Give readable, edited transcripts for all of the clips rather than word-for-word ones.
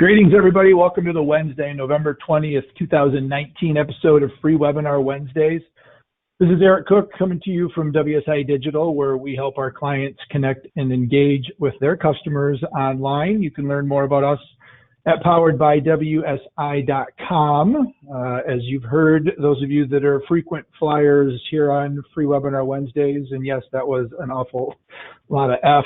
Greetings, everybody. Welcome to the Wednesday, November 20th, 2019 episode of Free Webinar Wednesdays. This is Eric Cook coming to you from WSI Digital, where we help our clients connect and engage with their customers online. You can learn more about us at poweredbywsi.com. As you've heard, those of you that are frequent flyers here on Free Webinar Wednesdays, and yes, that was an awful lot of F's.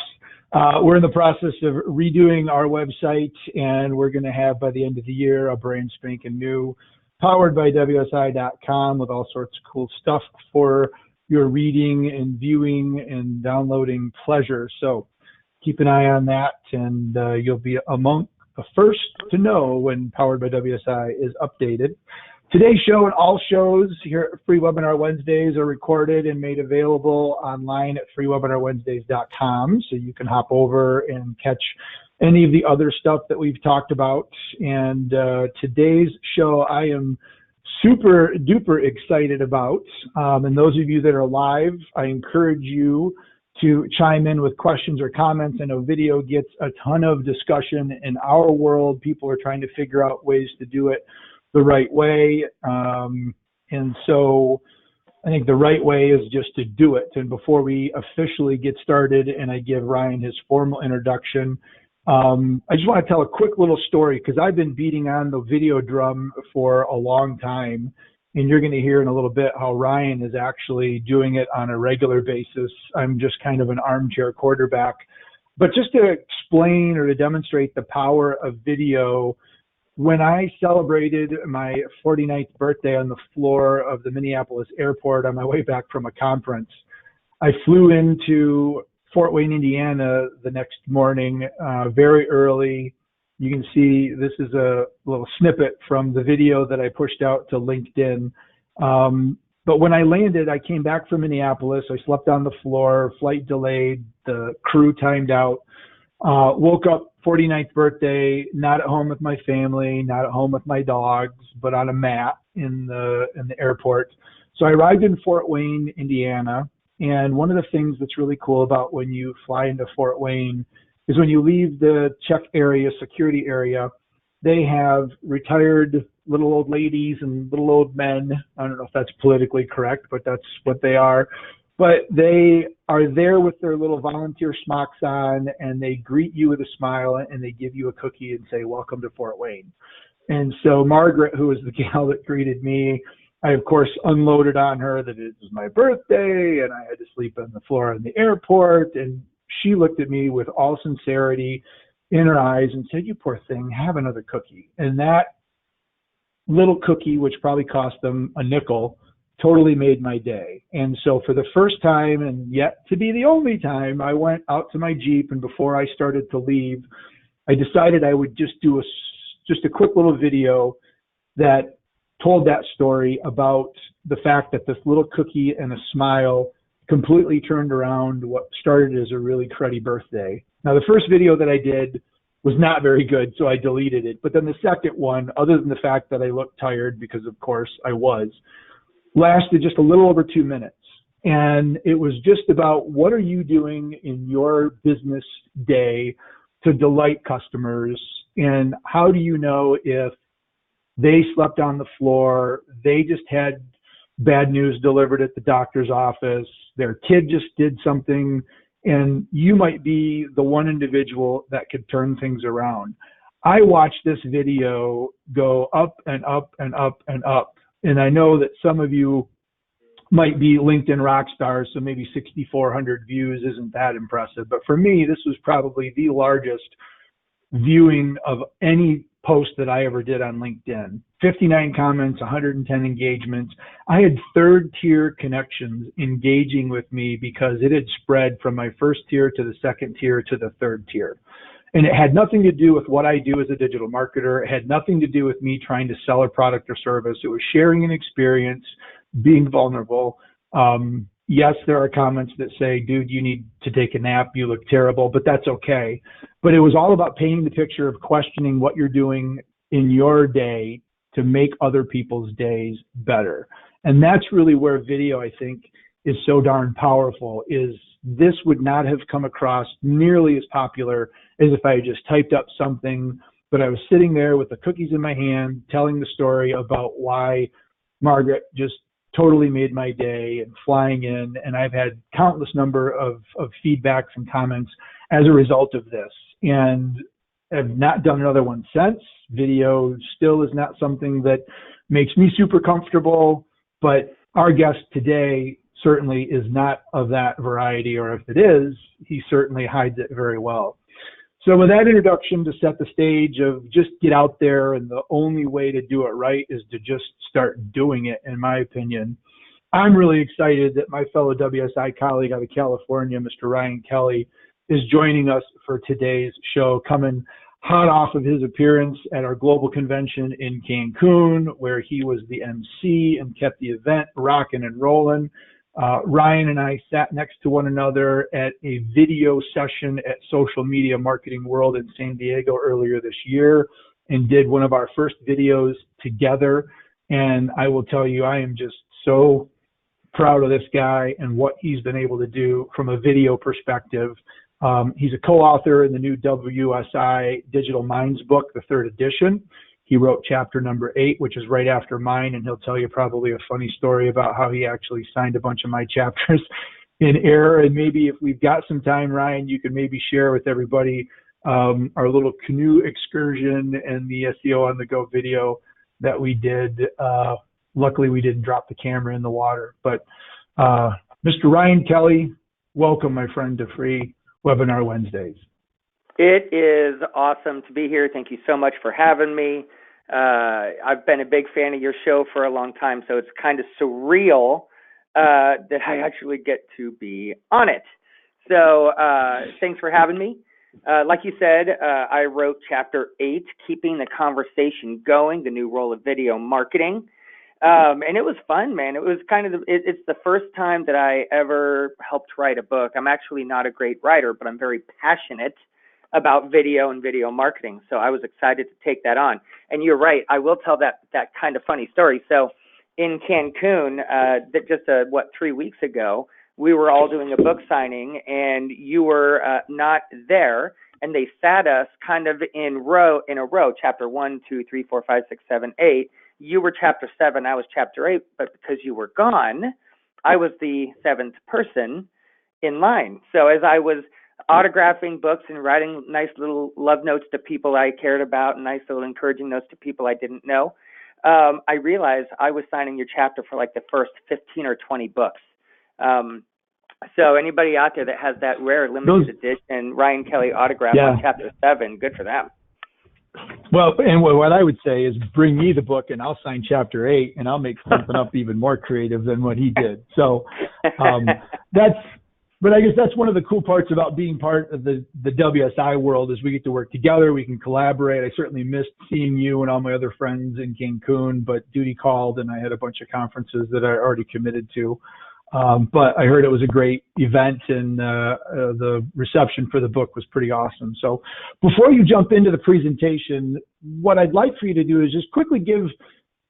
We're in the process of redoing our website, and we're going to have, by the end of the year, a brand spanking new poweredbywsi.com with all sorts of cool stuff for your reading and viewing and downloading pleasure. So keep an eye on that, and you'll be among the first to know when Powered by WSI is updated. Today's show and all shows here at Free Webinar Wednesdays are recorded and made available online at freewebinarwednesdays.com, so you can hop over and catch any of the other stuff that we've talked about. And today's show I am super duper excited about. And those of you that are live, I encourage you to chime in with questions or comments. I know video gets a ton of discussion in our world. People are trying to figure out ways to do it the right way. And so I think the right way is just to do it. And before we officially get started and I give Ryan his formal introduction, I just want to tell a quick little story, because I've been beating on the video drum for a long time. And you're going to hear in a little bit how Ryan is actually doing it on a regular basis. I'm just kind of an armchair quarterback. But just to explain or to demonstrate the power of video, when I celebrated my 49th birthday on the floor of the Minneapolis airport on my way back from a conference, I flew into Fort Wayne, Indiana the next morning, very early. You can see this is a little snippet from the video that I pushed out to LinkedIn. But when I landed, I came back from Minneapolis. I slept on the floor, flight delayed, the crew timed out. Woke up 49th birthday, not at home with my family, not at home with my dogs, but on a mat in the airport. So I arrived in Fort Wayne, Indiana. And one of the things that's really cool about when you fly into Fort Wayne is when you leave the check area, security area, they have retired little old ladies and little old men. I don't know if that's politically correct, but that's what they are. But they are there with their little volunteer smocks on, and they greet you with a smile, and they give you a cookie and say, "Welcome to Fort Wayne." And so Margaret, who was the gal that greeted me, I, of course, unloaded on her that it was my birthday, and I had to sleep on the floor in the airport. And she looked at me with all sincerity in her eyes and said, "You poor thing, have another cookie." And that little cookie, which probably cost them a nickel, totally made my day. And so for the first time, and yet to be the only time, I went out to my Jeep, and before I started to leave, I decided I would just do just a quick little video that told that story about the fact that this little cookie and a smile completely turned around what started as a really cruddy birthday. Now, the first video that I did was not very good, so I deleted it. But then the second one, other than the fact that I looked tired, because of course I was, lasted just a little over 2 minutes. And it was just about, what are you doing in your business day to delight customers? And how do you know if they slept on the floor, they just had bad news delivered at the doctor's office, their kid just did something, and you might be the one individual that could turn things around? I watched this video go up and up and up and up. And I know that some of you might be LinkedIn rock stars, so maybe 6,400 views isn't that impressive. But for me, this was probably the largest viewing of any post that I ever did on LinkedIn. 59 comments, 110 engagements. I had third-tier connections engaging with me because it had spread from my first tier to the second tier to the third tier. And it had nothing to do with what I do as a digital marketer. It had nothing to do with me trying to sell a product or service. It was sharing an experience, being vulnerable. Yes, there are comments that say, "Dude, you need to take a nap. You look terrible," but that's okay. But it was all about painting the picture of questioning what you're doing in your day to make other people's days better. And that's really where video, I think, is so darn powerful. Is this would not have come across nearly as popular as if I had just typed up something but I was sitting there with the cookies in my hand, telling the story about why Margaret just totally made my day and flying in. And I've had countless number of feedbacks and comments as a result of this. And I've not done another one since. Video still is not something that makes me super comfortable, but our guest today certainly is not of that variety, or if it is, he certainly hides it very well. So with that introduction to set the stage of just get out there, and the only way to do it right is to just start doing it, in my opinion. I'm really excited that my fellow WSI colleague out of California, Mr. Ryan Kelly, is joining us for today's show, coming hot off of his appearance at our global convention in Cancun, where he was the MC and kept the event rocking and rolling. Ryan and I sat next to one another at a video session at Social Media Marketing World in San Diego earlier this year and did one of our first videos together. And I will tell you, I am just so proud of this guy and what he's been able to do from a video perspective. He's a co-author in the new WSI Digital Minds book, the 3rd edition. He wrote chapter number 8, which is right after mine, and he'll tell you probably a funny story about how he actually signed a bunch of my chapters in error. And maybe if we've got some time, Ryan, you can maybe share with everybody our little canoe excursion and the SEO on the go video that we did. Luckily, we didn't drop the camera in the water. But Mr. Ryan Kelly, welcome, my friend, to Free Webinar Wednesdays. It is awesome to be here. Thank you so much for having me. I've been a big fan of your show for a long time, so it's kind of surreal that I actually get to be on it. So thanks for having me. Like you said, I wrote chapter 8, Keeping the Conversation Going, the new role of video marketing. And it was fun, man. It was kind of, it's the first time that I ever helped write a book. I'm actually not a great writer, but I'm very passionate about video and video marketing. So I was excited to take that on. And you're right, I will tell that kind of funny story. So in Cancun, just 3 weeks ago, we were all doing a book signing, and you were not there, and they sat us kind of in a row, chapter 1, 2, 3, 4, 5, 6, 7, 8. You were chapter 7, I was chapter 8, but because you were gone, I was the 7th person in line. So as I was autographing books and writing nice little love notes to people I cared about and nice little encouraging notes to people I didn't know, I realized I was signing your chapter for like the first 15 or 20 books. So anybody out there that has that rare limited edition Ryan Kelly autograph on chapter 7, good for them. Well, and what I would say is bring me the book and I'll sign chapter 8 and I'll make something up even more creative than what he did. So but I guess that's one of the cool parts about being part of the WSI world is we get to work together. We can collaborate. I certainly missed seeing you and all my other friends in Cancun, but duty called and I had a bunch of conferences that I already committed to. But I heard it was a great event and the reception for the book was pretty awesome. So before you jump into the presentation, what I'd like for you to do is just quickly give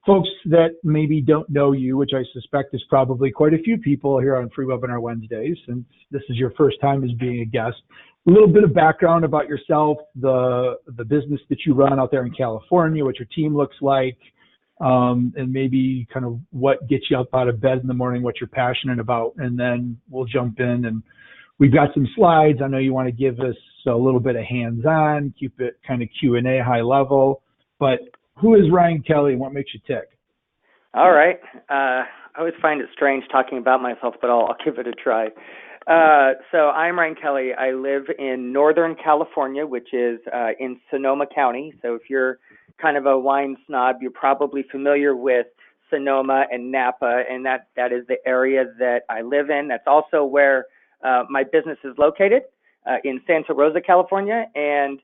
folks that maybe don't know you, which I suspect is probably quite a few people here on Free Webinar Wednesdays, since this is your first time as being a guest, a little bit of background about yourself, the business that you run out there in California, what your team looks like, and maybe kind of what gets you up out of bed in the morning, what you're passionate about, and then we'll jump in. And we've got some slides. I know you want to give us a little bit of hands-on, keep it kind of Q&A high level, but who is Ryan Kelly and what makes you tick? All right. I always find it strange talking about myself, but I'll give it a try. So I'm Ryan Kelly. I live in Northern California, which is in Sonoma County. So if you're kind of a wine snob, you're probably familiar with Sonoma and Napa, and that is the area that I live in. That's also where my business is located, in Santa Rosa, California. And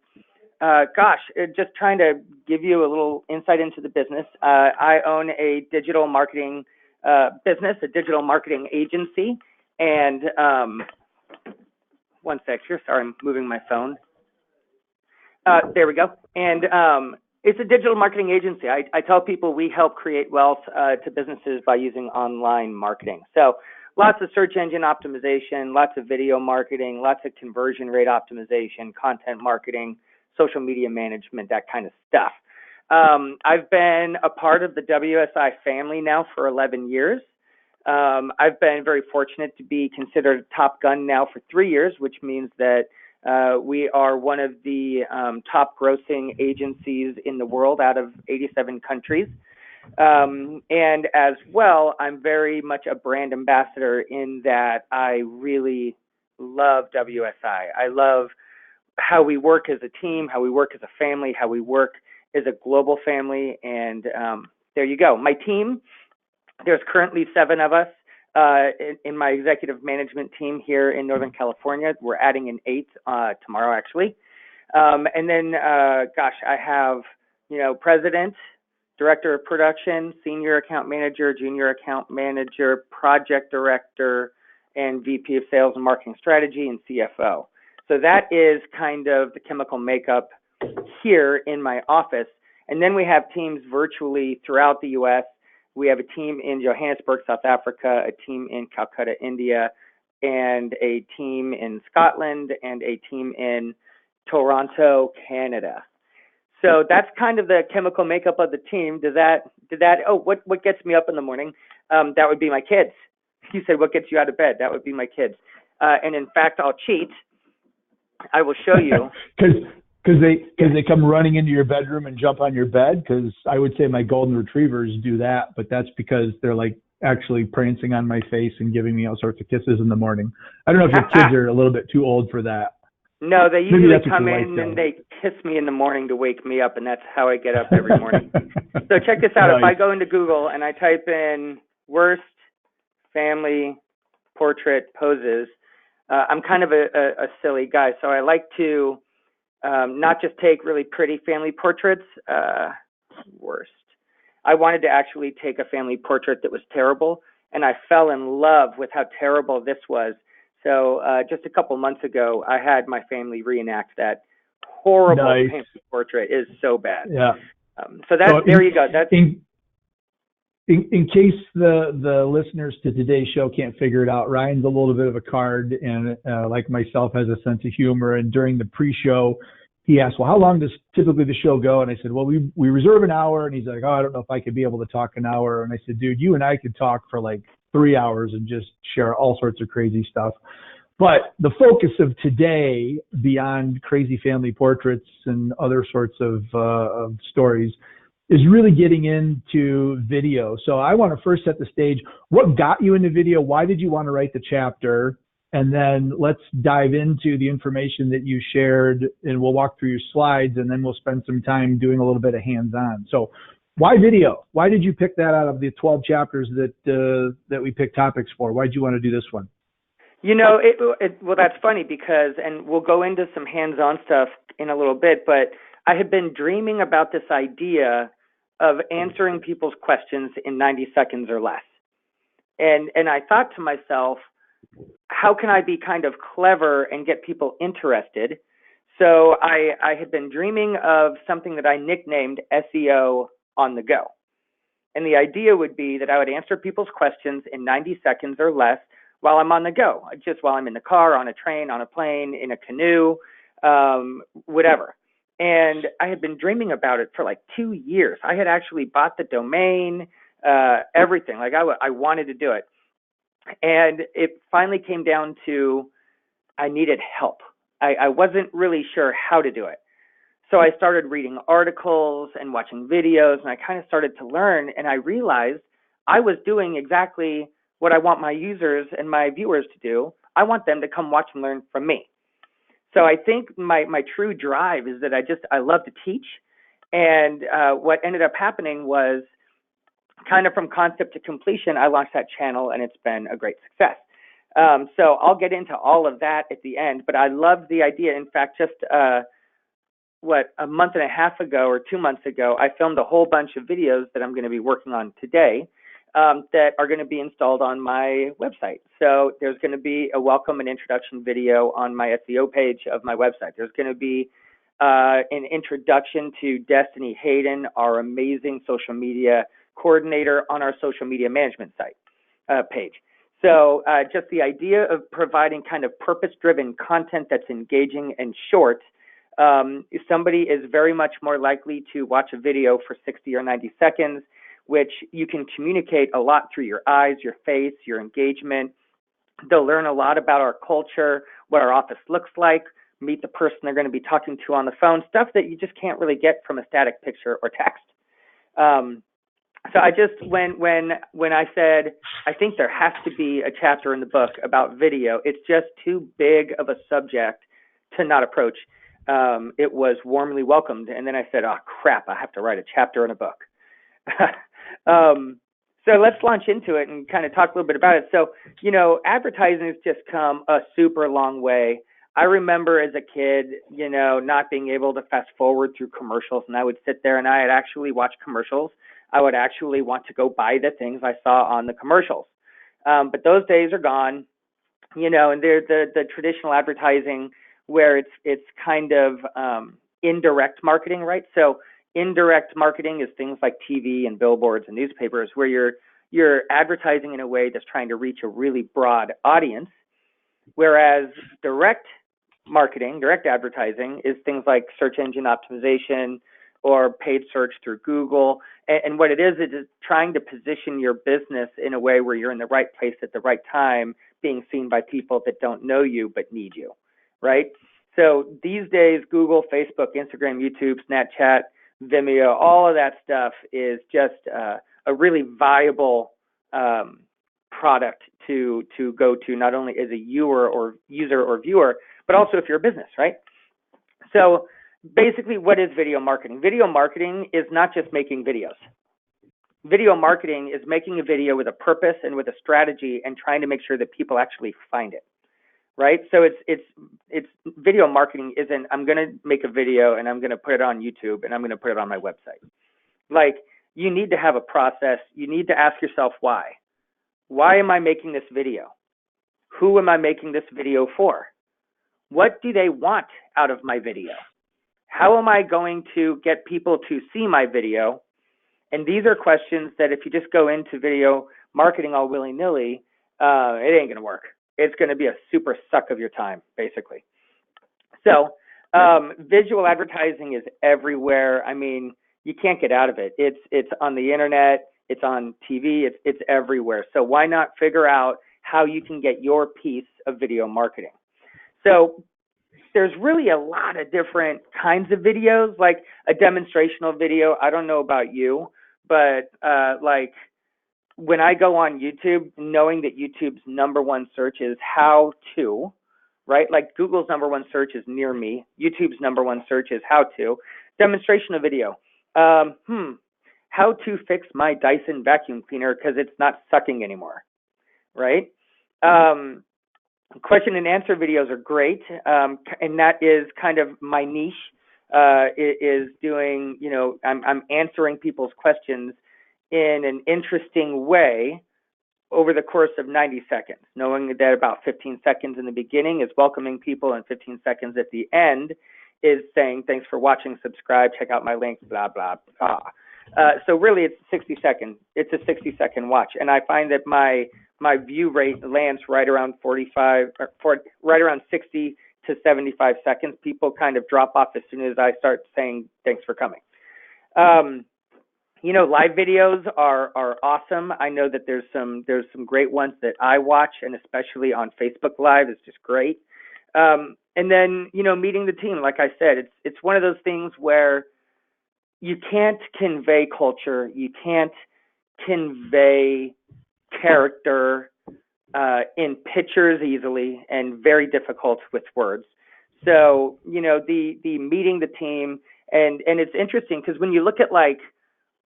just trying to give you a little insight into the business. I own a digital marketing business, a digital marketing agency. And one sec here, sorry, I'm moving my phone. There we go. And it's a digital marketing agency. I tell people we help create wealth to businesses by using online marketing. So lots of search engine optimization, lots of video marketing, lots of conversion rate optimization, content marketing, social media management, that kind of stuff. I've been a part of the WSI family now for 11 years. I've been very fortunate to be considered Top Gun now for 3 years, which means that we are one of the top grossing agencies in the world out of 87 countries. And as well, I'm very much a brand ambassador in that I really love WSI. I love how we work as a team, how we work as a family, how we work as a global family. And there you go. My team, there's currently 7 of us in my executive management team here in Northern California. We're adding an 8th tomorrow, actually. And then, I have, president, director of production, senior account manager, junior account manager, project director, and VP of sales and marketing strategy, and CFO. So that is kind of the chemical makeup here in my office. And then we have teams virtually throughout the U.S. We have a team in Johannesburg, South Africa, a team in Calcutta, India, and a team in Scotland, and a team in Toronto, Canada. So that's kind of the chemical makeup of the team. What gets me up in the morning? That would be my kids. You said, what gets you out of bed? That would be my kids. And in fact, I'll cheat. I will show you. Because they come running into your bedroom and jump on your bed? Because I would say my golden retrievers do that, but that's because they're like actually prancing on my face and giving me all sorts of kisses in the morning. I don't know if your kids are a little bit too old for that. No, they usually come in and they kiss me in the morning to wake me up, and that's how I get up every morning. So check this out. Nice. If I go into Google and I type in worst family portrait poses, I'm kind of a silly guy, so I like to not just take really pretty family portraits. Worst. I wanted to actually take a family portrait that was terrible, and I fell in love with how terrible this was. So just a couple months ago, I had my family reenact that horrible family portrait. It is so bad. Yeah. There you go. That's in case the listeners to today's show can't figure it out, Ryan's a little bit of a card, and like myself, has a sense of humor. And during the pre-show, he asked, well, how long does typically the show go? And I said, well, we reserve an hour. And he's like, oh, I don't know if I could be able to talk an hour. And I said, dude, you and I could talk for like 3 hours and just share all sorts of crazy stuff. But the focus of today, beyond crazy family portraits and other sorts of stories, is really getting into video. So I want to first set the stage. What got you into video? Why did you want to write the chapter? And then let's dive into the information that you shared, and we'll walk through your slides, and then we'll spend some time doing a little bit of hands-on. So why video? Why did you pick that out of the 12 chapters that we picked topics for? Why did you want to do this one? Well, that's funny because, and we'll go into some hands-on stuff in a little bit, but I had been dreaming about this idea of answering people's questions in 90 seconds or less. And I thought to myself, how can I be kind of clever and get people interested? So I had been dreaming of something that I nicknamed SEO On the Go. And the idea would be that I would answer people's questions in 90 seconds or less while I'm on the go, just while I'm in the car, on a train, on a plane, in a canoe, whatever. And I had been dreaming about it for like 2 years. I had actually bought the domain, everything. Like I wanted to do it. And it finally came down to I needed help. I wasn't really sure how to do it. So I started reading articles and watching videos, and I kind of started to learn, and I realized I was doing exactly what I want my users and my viewers to do. I want them to come watch and learn from me. So I think my true drive is that I love to teach. And what ended up happening was kind of from concept to completion, I launched that channel, and it's been a great success. So I'll get into all of that at the end, but I love the idea. In fact, just a month and a half ago or 2 months ago, I filmed a whole bunch of videos that I'm going to be working on today that are going to be installed on my website. So there's going to be a welcome and introduction video on my SEO page of my website. There's going to be an introduction to Destiny Hayden, our amazing social media coordinator, on our social media management site page. So just the idea of providing kind of purpose-driven content that's engaging and short Somebody is very much more likely to watch a video for 60 or 90 seconds, which you can communicate a lot through your eyes, your face, your engagement. They'll learn a lot about our culture, what our office looks like, meet the person they're going to be talking to on the phone, stuff that you just can't really get from a static picture or text. So I just, when I said, I think there has to be a chapter in the book about video, it's just too big of a subject to not approach. It was warmly welcomed. And then I said, oh, crap, I have to write a chapter in a book. So let's launch into it and kind of talk a little bit about it. So, advertising has just come a super long way. I remember as a kid, not being able to fast forward through commercials, and I would sit there and I'd actually watch commercials. I would actually want to go buy the things I saw on the commercials. But those days are gone, and they're the traditional advertising where it's kind of indirect marketing, right? So indirect marketing is things like TV and billboards and newspapers, where you're advertising in a way that's trying to reach a really broad audience, whereas direct marketing, direct advertising, is things like search engine optimization or paid search through Google. And what it is trying to position your business in a way where you're in the right place at the right time, being seen by people that don't know you but need you, right? So these days, Google, Facebook, Instagram, YouTube, Snapchat, Vimeo, all of that stuff is just a really viable product to go to, not only as a user or viewer, but also if you're a business, right? So basically, what is video marketing? Video marketing is not just making videos. Video marketing is making a video with a purpose and with a strategy and trying to make sure that people actually find it, right? So it's video marketing isn't, I'm going to make a video and I'm going to put it on YouTube and I'm going to put it on my website. Like, you need to have a process. You need to ask yourself why. Why am I making this video? Who am I making this video for? What do they want out of my video? How am I going to get people to see my video? And these are questions that if you just go into video marketing all willy-nilly, it ain't going to work. It's going to be a super suck of your time, basically. So visual advertising is everywhere. I mean, you can't get out of it. It's on the internet. It's on TV. It's everywhere. So why not figure out how you can get your piece of video marketing? So there's really a lot of different kinds of videos, like a demonstrational video. I don't know about you, but like when I go on YouTube, knowing that YouTube's #1 search is how to, right? Like Google's #1 search is near me. YouTube's #1 search is how to. Demonstrational video. How to fix my Dyson vacuum cleaner because it's not sucking anymore, right? Question and answer videos are great, and that is kind of my niche. Is doing, I'm answering people's questions in an interesting way over the course of 90 seconds, knowing that about 15 seconds in the beginning is welcoming people and 15 seconds at the end is saying, thanks for watching, subscribe, check out my links, blah, blah, blah. So really it's 60 seconds. It's a 60-second watch. And I find that my view rate lands right around 60 to 75 seconds. People kind of drop off as soon as I start saying, thanks for coming. Live videos are awesome. I know that there's some great ones that I watch, and especially on Facebook Live is just great. And then, meeting the team, like I said, it's one of those things where you can't convey culture, you can't convey character in pictures easily, and very difficult with words. So, the meeting the team, and it's interesting because when you look at like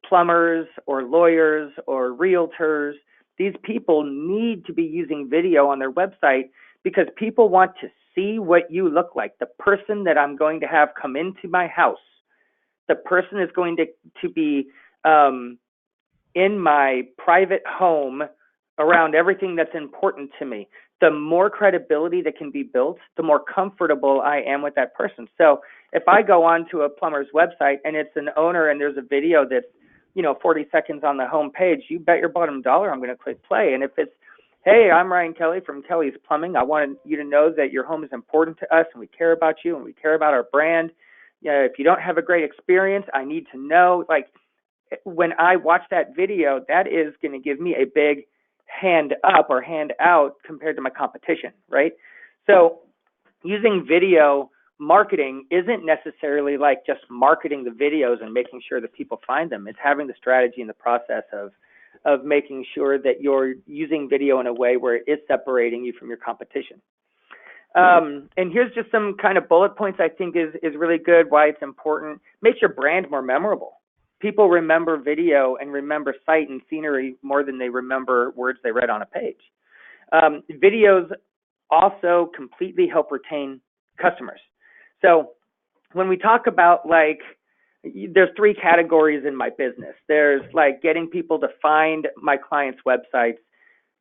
plumbers or lawyers or realtors, these people need to be using video on their website because people want to see what you look like. The person that I'm going to have come into my house, the person is going to be in my private home around everything that's important to me. The more credibility that can be built, the more comfortable I am with that person. So if I go on to a plumber's website and it's an owner and there's a video that's 40 seconds on the home page, you bet your bottom dollar I'm going to click play. And if Hey, I'm Ryan Kelly from Kelly's Plumbing. I wanted you to know that your home is important to us and we care about you and we care about our brand. If you don't have a great experience, I need to know. Like, when I watch that video, that is going to give me a big hand up or hand out compared to my competition, right? So using video marketing isn't necessarily like just marketing the videos and making sure that people find them. It's having the strategy and the process of making sure that you're using video in a way where it is separating you from your competition. And here's just some kind of bullet points I think is really good, why it's important. Makes your brand more memorable. People remember video and remember sight and scenery more than they remember words they read on a page. Videos also completely help retain customers. So when we talk about, like, there's three categories in my business. There's like getting people to find my clients' websites.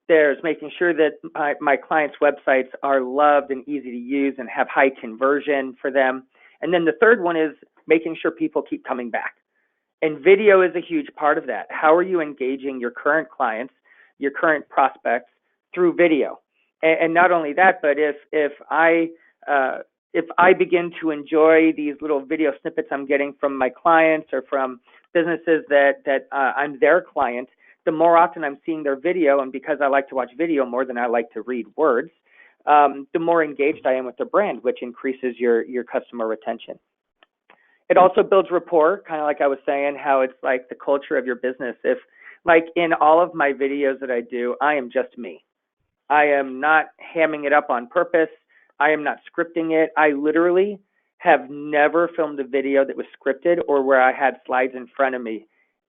There's making sure that my clients' websites are loved and easy to use and have high conversion for them. And then the third one is making sure people keep coming back. And video is a huge part of that. How are you engaging your current clients, your current prospects through video? And not only that, but if I begin to enjoy these little video snippets I'm getting from my clients or from businesses that I'm their client, the more often I'm seeing their video, and because I like to watch video more than I like to read words, the more engaged I am with the brand, which increases your customer retention. It also builds rapport, kind of like I was saying, how it's like the culture of your business. If, like, in all of my videos that I do, I am just me. I am not hamming it up on purpose. I am not scripting it. I literally have never filmed a video that was scripted or where I had slides in front of me.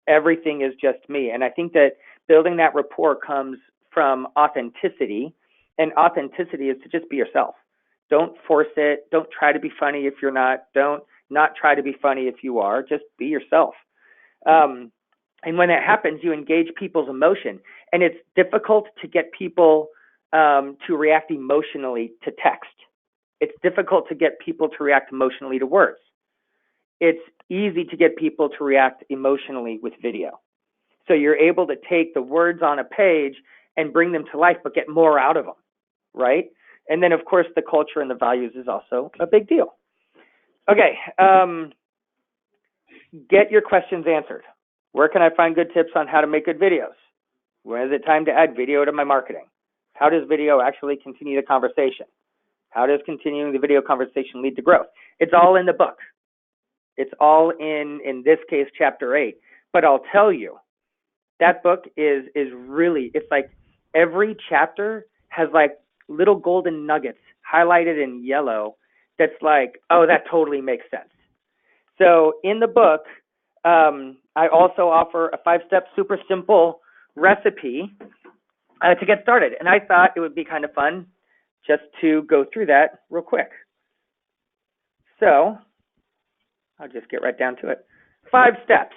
Everything is just me. And I think that building that rapport comes from authenticity, and authenticity is to just be yourself. Don't force it. Don't try to be funny if you're not. Don't not try to be funny if you are. Just be yourself. And when that happens, you engage people's emotion. And it's difficult to get people to react emotionally to text. It's difficult to get people to react emotionally to words. It's easy to get people to react emotionally with video. So you're able to take the words on a page and bring them to life, but get more out of them, right? And then, of course, the culture and the values is also a big deal. Okay, get your questions answered. Where can I find good tips on how to make good videos? When is it time to add video to my marketing? How does video actually continue the conversation? How does continuing the video conversation lead to growth? It's all in the book. It's all in this case, chapter 8. But I'll tell you, that book is really, it's like every chapter has like little golden nuggets highlighted in yellow that's like, oh, that totally makes sense. So in the book, I also offer a 5-step super simple recipe to get started. And I thought it would be kind of fun just to go through that real quick. So I'll just get right down to it. 5 steps.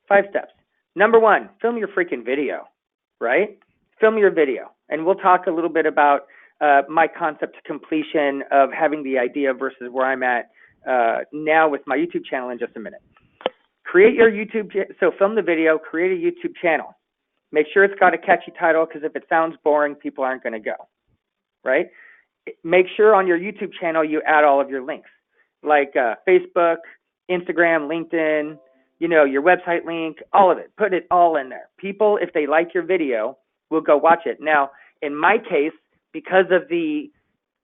5 steps. Number 1, film your freaking video, right? Film your video. And we'll talk a little bit about my concept to completion of having the idea versus where I'm at now with my YouTube channel in just a minute. Create your YouTube, so film the video, create a YouTube channel. Make sure it's got a catchy title, because if it sounds boring, people aren't going to go, right? Make sure on your YouTube channel you add all of your links, like Facebook, Instagram, LinkedIn, your website link, all of it. Put it all in there. People, if they like your video, will go watch it. Now, in my case, because of the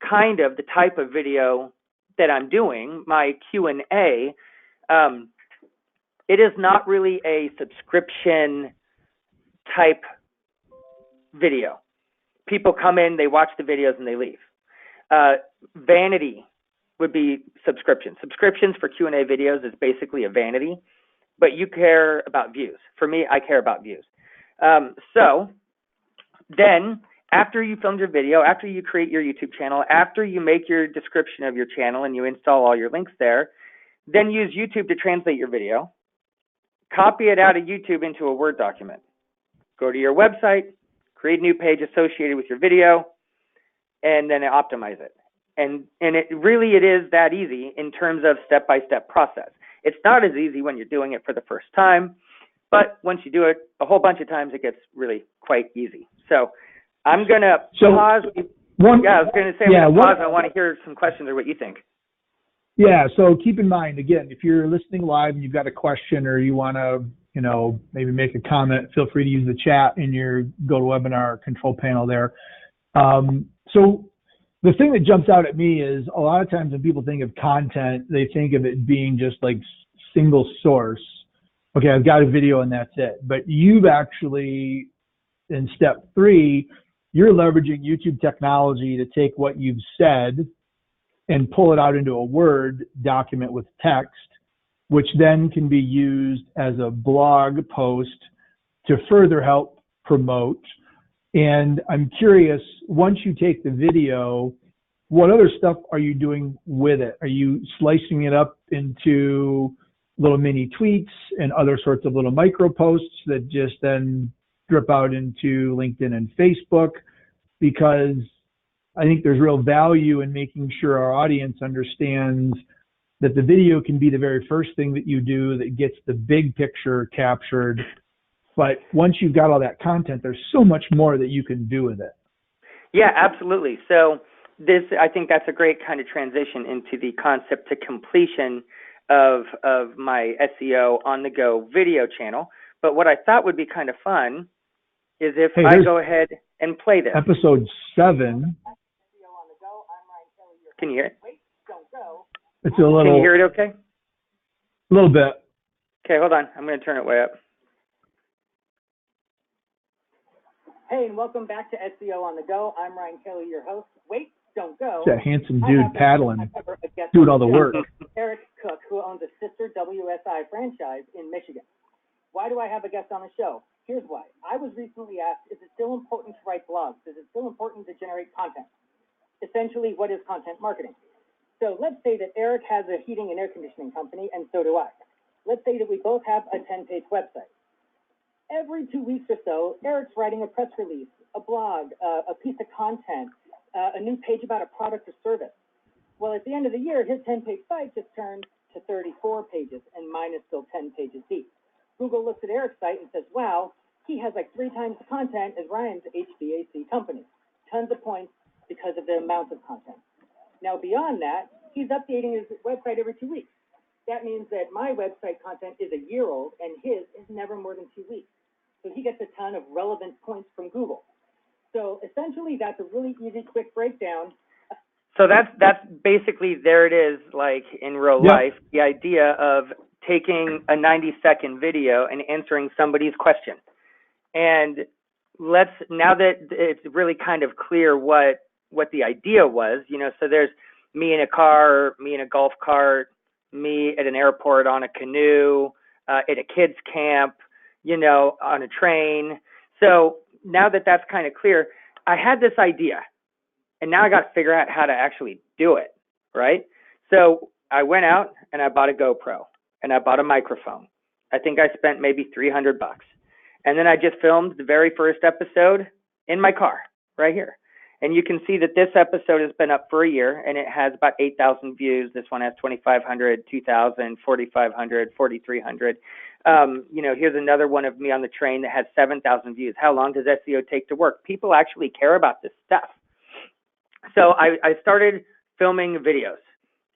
type of video that I'm doing, my Q&A, it is not really a subscription type video. People come in, they watch the videos, and they leave. Vanity would be subscription. Subscriptions for Q&A videos is basically a vanity, but you care about views. For me, I care about views. So then after you filmed your video, after you create your YouTube channel, after you make your description of your channel and you install all your links there, then use YouTube to translate your video. Copy it out of YouTube into a Word document. Go to your website, create a new page associated with your video, and then optimize it. And it is that easy in terms of step-by-step process. It's not as easy when you're doing it for the first time, but once you do it a whole bunch of times, it gets really quite easy. So I'm going to pause. I was going to say, I'm going to pause. I want to hear some questions or what you think. Yeah, so keep in mind, again, if you're listening live and you've got a question or you want to, maybe make a comment, feel free to use the chat in your GoToWebinar control panel there. So the thing that jumps out at me is a lot of times when people think of content, they think of it being just like single source. Okay, I've got a video and that's it. But you've actually, in step 3, you're leveraging YouTube technology to take what you've said and pull it out into a Word document with text, which then can be used as a blog post to further help promote. And I'm curious, once you take the video, what other stuff are you doing with it? Are you slicing it up into little mini tweets and other sorts of little micro posts that just then drip out into LinkedIn and Facebook? Because I think there's real value in making sure our audience understands that the video can be the very first thing that you do that gets the big picture captured. But once you've got all that content, there's so much more that you can do with it. Yeah, absolutely. So I think that's a great kind of transition into the concept to completion of my SEO on the go video channel. But what I thought would be kind of fun is if I go ahead and play this. Episode 7. Can you hear it? It's a little. Can you hear it okay? A little bit. Okay, hold on. I'm going to turn it way up. Hey, and welcome back to SEO on the Go. I'm Ryan Kelly, your host. Wait, don't go. It's that handsome dude paddling, doing all the work. Eric Cook, who owns a sister WSI franchise in Michigan. Why do I have a guest on the show? Here's why. I was recently asked, is it still important to write blogs? Is it still important to generate content? Essentially, what is content marketing? So let's say that Eric has a heating and air conditioning company, and so do I. Let's say that we both have a 10-page website. Every 2 weeks or so, Eric's writing a press release, a blog, a piece of content, a new page about a product or service. Well, at the end of the year, his 10-page site just turned to 34 pages, and mine is still 10 pages deep. Google looks at Eric's site and says, wow, he has like 3 times the content as Ryan's HVAC company. Tons of points because of the amount of content. Now, beyond that, he's updating his website every 2 weeks. That means that my website content is a year old and his is never more than 2 weeks. So he gets a ton of relevant points from Google. So essentially, that's a really easy, quick breakdown. So that's basically, there it is, like in real life, the idea of taking a 90-second video and answering somebody's question. And now that it's really kind of clear what the idea was, so there's me in a car, me in a golf cart, me at an airport on a canoe, at a kid's camp, on a train. So now that that's kind of clear, I had this idea, and now I got to figure out how to actually do it, right? So I went out and I bought a GoPro and I bought a microphone. I think I spent maybe $300. And then I just filmed the very first episode in my car right here. And you can see that this episode has been up for a year, and it has about 8,000 views. This one has 2,500, 2,000, 4,500, 4,300. Here's another one of me on the train that has 7,000 views. How long does SEO take to work? People actually care about this stuff. So I started filming videos,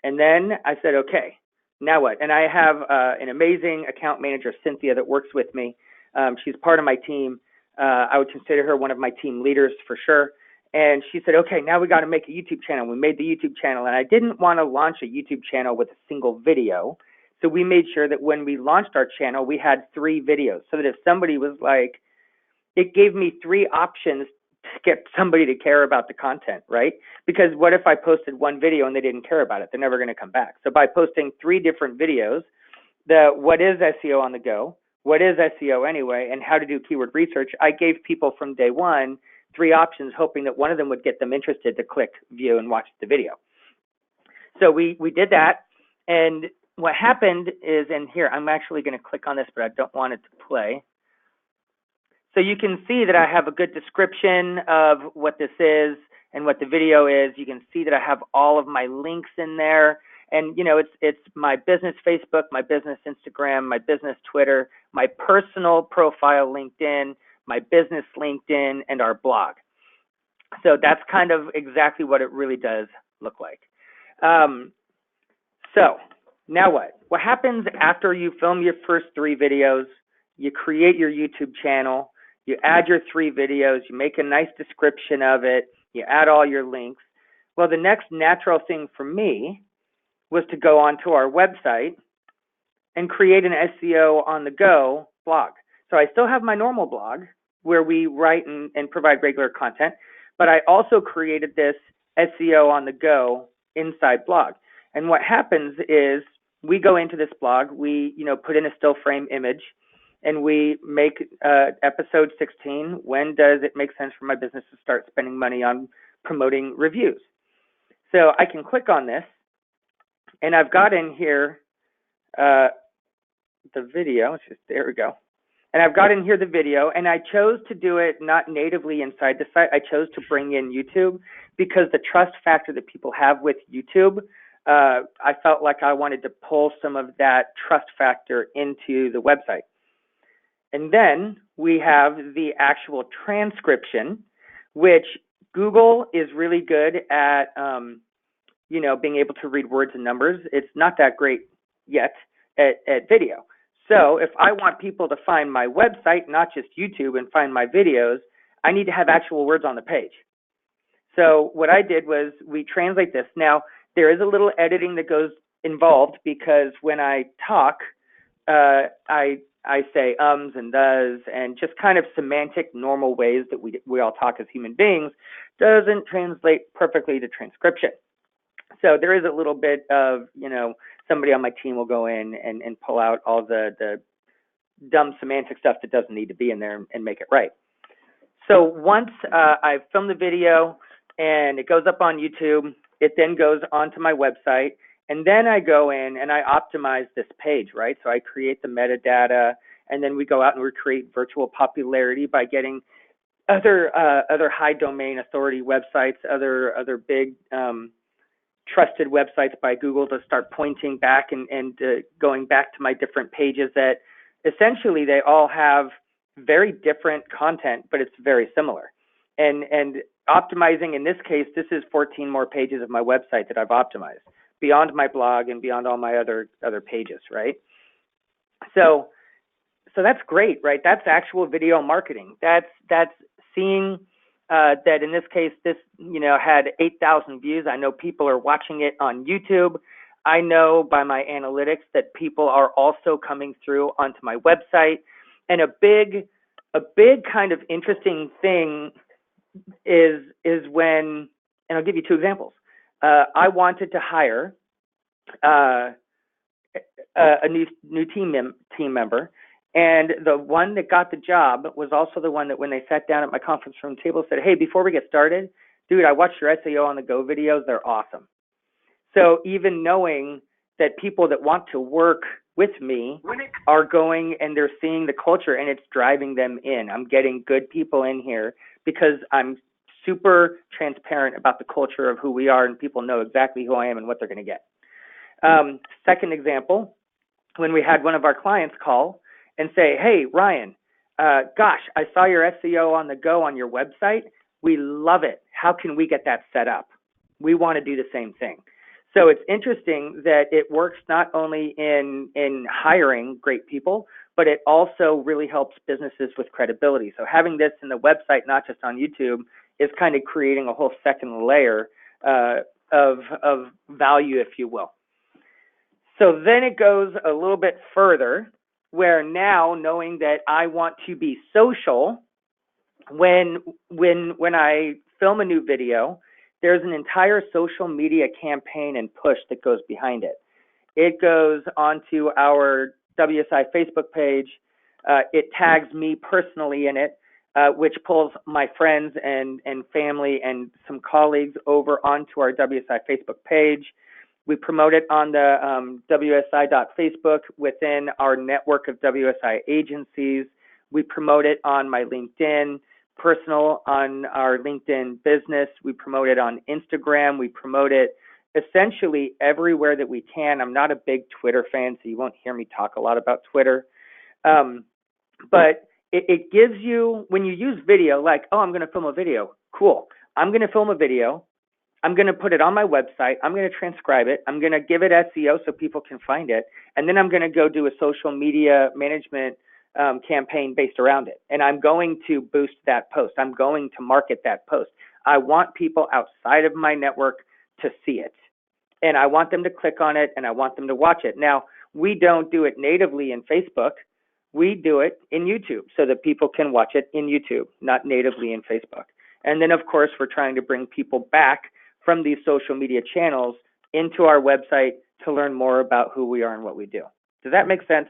and then I said, okay, now what? And I have an amazing account manager, Cynthia, that works with me. She's part of my team. I would consider her one of my team leaders for sure. And she said, okay, now we got to make a YouTube channel. We made the YouTube channel, and I didn't want to launch a YouTube channel with a single video. So we made sure that when we launched our channel, we had 3 videos, so that if somebody was like, it gave me 3 options to get somebody to care about the content, right? Because what if I posted one video and they didn't care about it? They're never going to come back. So by posting 3 different videos, what is SEO on the go, what is SEO anyway, and how to do keyword research, I gave people from day one 3 options, hoping that one of them would get them interested to click, view, and watch the video. So we did that, and what happened is, and here, I'm actually going to click on this, but I don't want it to play. So you can see that I have a good description of what this is and what the video is. You can see that I have all of my links in there. And, it's my business Facebook, my business Instagram, my business Twitter, my personal profile LinkedIn, my business LinkedIn, and our blog. So that's kind of exactly what it really does look like. So now what? What happens after you film your first 3 videos? You create your YouTube channel, you add your 3 videos, you make a nice description of it, you add all your links. Well, the next natural thing for me was to go onto our website and create an SEO on the go blog. So I still have my normal blog where we write and provide regular content, but I also created this SEO on the go inside blog. And what happens is we go into this blog, we put in a still frame image, and we make episode 16, when does it make sense for my business to start spending money on promoting reviews? So I can click on this, and I've got in here the video. There we go. And I've got in here the video, and I chose to do it not natively inside the site. I chose to bring in YouTube because the trust factor that people have with YouTube, I felt like I wanted to pull some of that trust factor into the website. And then we have the actual transcription, which Google is really good at, being able to read words and numbers. It's not that great yet at video. So if I want people to find my website, not just YouTube, and find my videos, I need to have actual words on the page. So what I did was we translate this. Now, there is a little editing that goes involved because when I talk, I say ums and does and just kind of semantic normal ways that we all talk as human beings doesn't translate perfectly to transcription. So there is a little bit of, somebody on my team will go in and pull out all the dumb semantic stuff that doesn't need to be in there and make it right. So once I've filmed the video and it goes up on YouTube, it then goes onto my website, and then I go in and I optimize this page, right? So I create the metadata, and then we go out and we create virtual popularity by getting other high domain authority websites, other big trusted websites by Google to start pointing back and going back to my different pages that essentially they all have very different content, but it's very similar. And optimizing, in this case, this is 14 more pages of my website that I've optimized beyond my blog and beyond all my other pages, right? So that's great, right? That's actual video marketing. That's seeing that in this case, this had 8,000 views. I know people are watching it on YouTube. I know by my analytics that people are also coming through onto my website. And a big kind of interesting thing is when, and I'll give you 2 examples. I wanted to hire a new team member. And the one that got the job was also the one that when they sat down at my conference room table said, hey, before we get started, dude, I watched your SEO on the go videos. They're awesome. So even knowing that people that want to work with me are going and they're seeing the culture and it's driving them in. I'm getting good people in here because I'm super transparent about the culture of who we are, and people know exactly who I am and what they're going to get. Second example, when we had one of our clients call and say, hey, Ryan, gosh, I saw your SEO on the go on your website. We love it. How can we get that set up? We want to do the same thing. So it's interesting that it works not only in hiring great people, but it also really helps businesses with credibility. So having this in the website, not just on YouTube, is kind of creating a whole second layer of value, if you will. So then it goes a little bit further, where now knowing that I want to be social, when I film a new video, there's an entire social media campaign and push that goes behind it. It goes onto our WSI Facebook page. It tags me personally in it, which pulls my friends and family and some colleagues over onto our WSI Facebook page. We promote it on the WSI.Facebook within our network of WSI agencies. We promote it on my LinkedIn personal, on our LinkedIn business. We promote it on Instagram. We promote it essentially everywhere that we can. I'm not a big Twitter fan, so you won't hear me talk a lot about Twitter. But it gives you, when you use video, like, oh, I'm going to film a video. Cool. I'm going to film a video. I'm going to put it on my website. I'm going to transcribe it. I'm going to give it SEO so people can find it. And then I'm going to go do a social media management campaign based around it. And I'm going to boost that post. I'm going to market that post. I want people outside of my network to see it. And I want them to click on it, and I want them to watch it. Now, we don't do it natively in Facebook. We do it in YouTube so that people can watch it in YouTube, not natively in Facebook. And then, of course, we're trying to bring people back from these social media channels into our website to learn more about who we are and what we do. Does that make sense?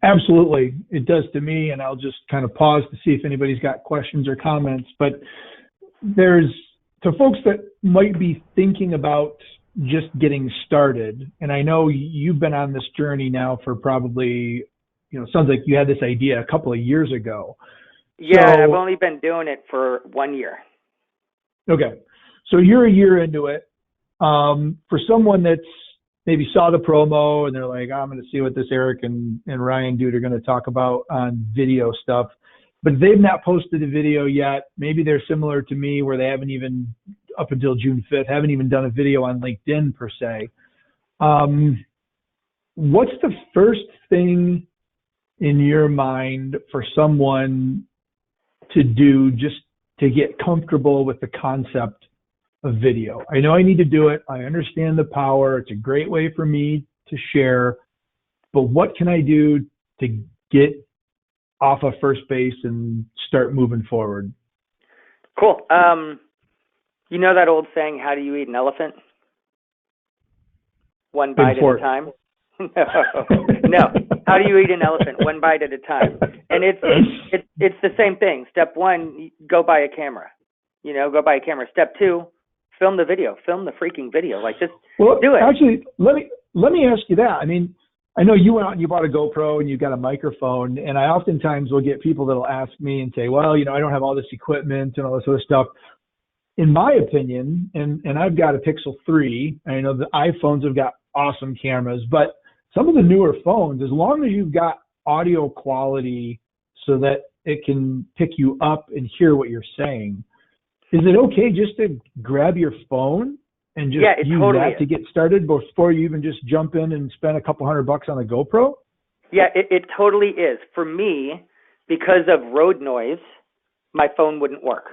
Absolutely. It does to me, and I'll just kind of pause to see if anybody's got questions or comments. But to folks that might be thinking about just getting started, and I know you've been on this journey now for probably, sounds like you had this idea a couple of years ago. Yeah, so, I've only been doing it for 1 year. Okay. So you're a year into it. For someone that's maybe saw the promo and they're like, I'm going to see what this Eric and Ryan dude are going to talk about on video stuff, but they've not posted a video yet. Maybe they're similar to me where they haven't even, up until June 5th, haven't even done a video on LinkedIn per se. What's the first thing in your mind for someone to do just to get comfortable with the concept of video? I know I need to do it. I understand the power. It's a great way for me to share, but what can I do to get off of first base and start moving forward? Cool. You know that old saying, how do you eat an elephant? One bite at a time? No. How do you eat an elephant? One bite at a time. And it's the same thing. Step one, go buy a camera. Go buy a camera. Step two, film the video. Film the freaking video. Just do it. Actually, let me ask you that. I mean, I know you went out and you bought a GoPro and you got a microphone, and I oftentimes will get people that'll ask me and say, well, I don't have all this equipment and all this other stuff. In my opinion, and I've got a Pixel 3, I know the iPhones have got awesome cameras, but some of the newer phones, as long as you've got audio quality so that it can pick you up and hear what you're saying, is it okay just to grab your phone and just use that to get started before you even just jump in and spend a couple $100 on a GoPro? Yeah, it totally is. For me, because of road noise, my phone wouldn't work.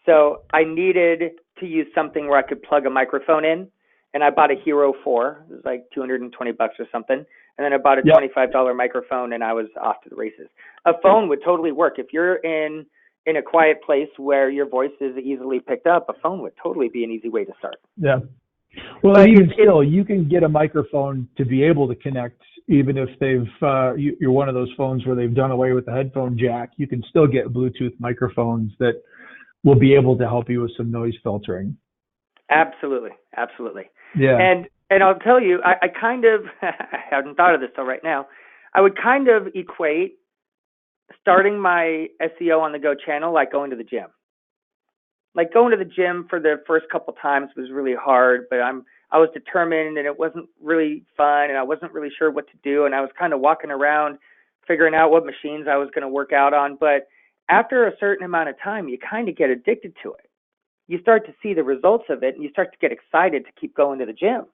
So I needed to use something where I could plug a microphone in, and I bought a Hero 4. It was like $220 or something. And then I bought a $25 microphone, and I was off to the races. A phone would totally work. If you're in a quiet place where your voice is easily picked up, a phone would totally be an easy way to start. Yeah. Well, but even still, you can get a microphone to be able to connect, even if you're one of those phones where they've done away with the headphone jack. You can still get Bluetooth microphones that will be able to help you with some noise filtering. Absolutely. Yeah. And I'll tell you, I kind of, I haven't thought of this till right now, I would kind of equate starting my SEO on the Go channel like going to the gym. Like going to the gym for the first couple times was really hard, but I was determined and it wasn't really fun and I wasn't really sure what to do. And I was kind of walking around figuring out what machines I was going to work out on. But after a certain amount of time, you kind of get addicted to it. You start to see the results of it and you start to get excited to keep going to the gym.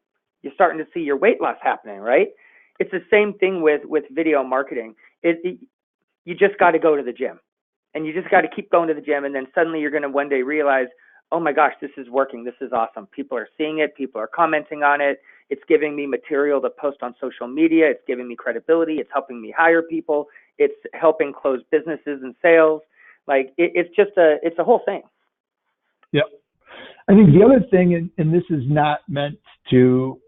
You're starting to see your weight loss happening, right? It's the same thing with video marketing. You just got to go to the gym and you just got to keep going to the gym. And then suddenly you're going to one day realize, oh my gosh, this is working. This is awesome. People are seeing it. People are commenting on it. It's giving me material to post on social media. It's giving me credibility. It's helping me hire people. It's helping close businesses and sales. It's a whole thing. Yep. I think the other thing, and this is not meant to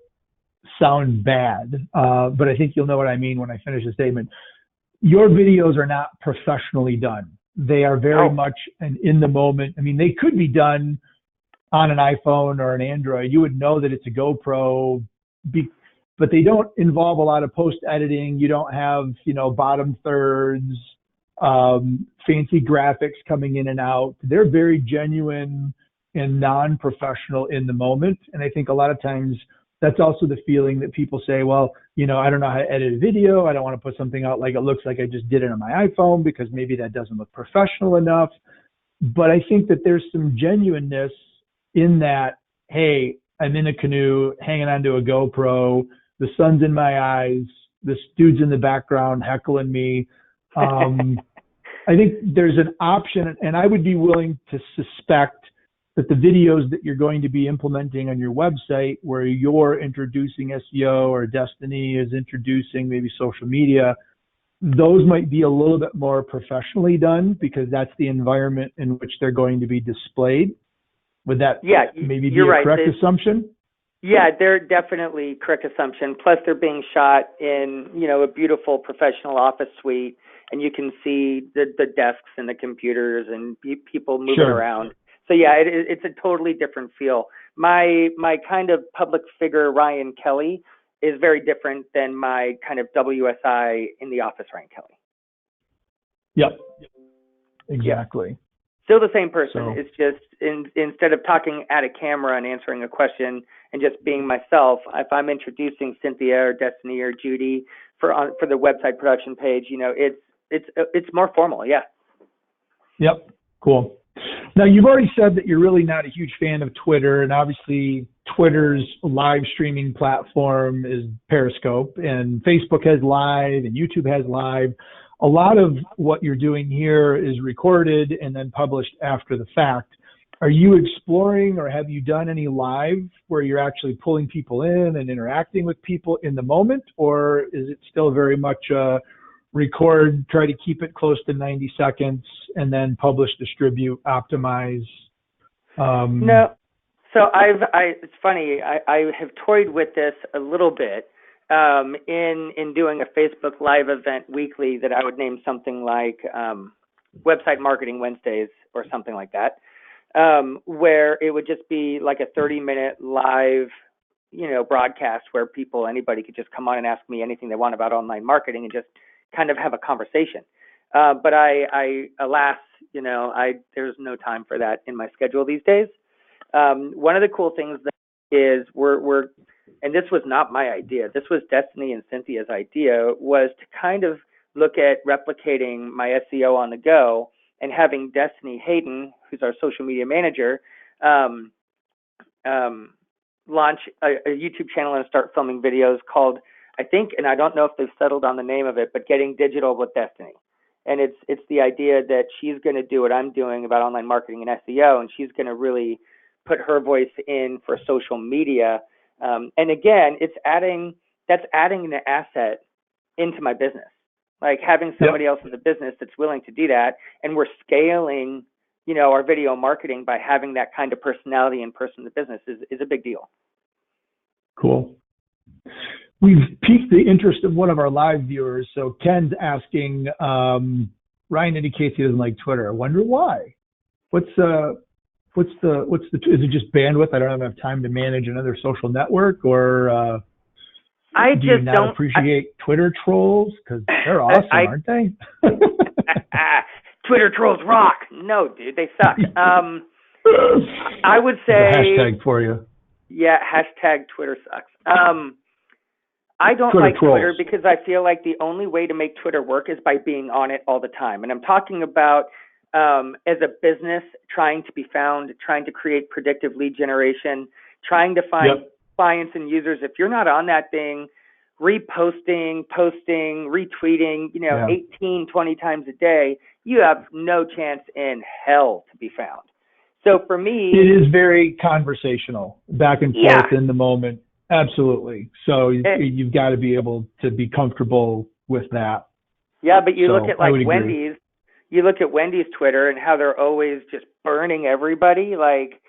sound bad, but I think you'll know what I mean when I finish the statement. Your videos are not professionally done. They are very much an in the moment. I mean, they could be done on an iPhone or an Android. You would know that it's a GoPro, but they don't involve a lot of post editing. You don't have, bottom thirds, fancy graphics coming in and out. They're very genuine and non-professional in the moment. And I think a lot of times that's also the feeling that people say, well, I don't know how to edit a video. I don't want to put something out like it looks like I just did it on my iPhone because maybe that doesn't look professional enough. But I think that there's some genuineness in that, hey, I'm in a canoe hanging onto a GoPro, the sun's in my eyes, this dude's in the background heckling me. I think there's an option, and I would be willing to suspect that the videos that you're going to be implementing on your website, where you're introducing SEO or Destiny is introducing maybe social media, those might be a little bit more professionally done because that's the environment in which they're going to be displayed. Would that maybe be a correct assumption? Yeah, they're definitely correct assumption. Plus, they're being shot in, a beautiful professional office suite, and you can see the desks and the computers and people moving around. So yeah, it's a totally different feel. My kind of public figure Ryan Kelly is very different than my kind of WSI in the office Ryan Kelly. Yep, exactly. Yeah. Still the same person. So, it's just instead of talking at a camera and answering a question and just being myself, if I'm introducing Cynthia or Destiny or Judy for the website production page, it's more formal. Yeah. Yep. Cool. Now, you've already said that you're really not a huge fan of Twitter, and obviously Twitter's live streaming platform is Periscope, and Facebook has live, and YouTube has live. A lot of what you're doing here is recorded and then published after the fact. Are you exploring, or have you done any live where you're actually pulling people in and interacting with people in the moment, or is it still very much record, try to keep it close to 90 seconds, and then publish, distribute, optimize? No. So it's funny. I have toyed with this a little bit in doing a Facebook Live event weekly that I would name something like Website Marketing Wednesdays or something like that, where it would just be like a 30-minute live, broadcast where anybody could just come on and ask me anything they want about online marketing and just kind of have a conversation. But alas, there's no time for that in my schedule these days. One of the cool things is and this was not my idea, this was Destiny and Cynthia's idea, was to kind of look at replicating my SEO on the go and having Destiny Hayden, who's our social media manager, launch a YouTube channel and start filming videos called, I think, and I don't know if they've settled on the name of it, but Getting Digital with Destiny. And it's the idea that she's going to do what I'm doing about online marketing and SEO, and she's going to really put her voice in for social media. And again, that's adding an asset into my business, like having somebody else in the business that's willing to do that. And we're scaling, our video marketing by having that kind of personality and person in the business is a big deal. Cool. We've piqued the interest of one of our live viewers. So Ken's asking, Ryan indicates he doesn't like Twitter. I wonder why. Is it just bandwidth? I don't have enough time to manage another social network, or do you not appreciate Twitter trolls? Because they're awesome, aren't they? Twitter trolls rock. No, dude, they suck. I would say hashtag for you. Yeah, hashtag Twitter sucks. I don't Twitter like trolls. Twitter because I feel like the only way to make Twitter work is by being on it all the time. And I'm talking about as a business, trying to be found, trying to create predictive lead generation, trying to find clients and users. If you're not on that thing, reposting, posting, retweeting, 18, 20 times a day, you have no chance in hell to be found. So for me, it is very conversational, back and forth in the moment. Absolutely. So you've got to be able to be comfortable with that. Yeah, but look at like Wendy's. You look at Wendy's Twitter and how they're always just burning everybody. Like,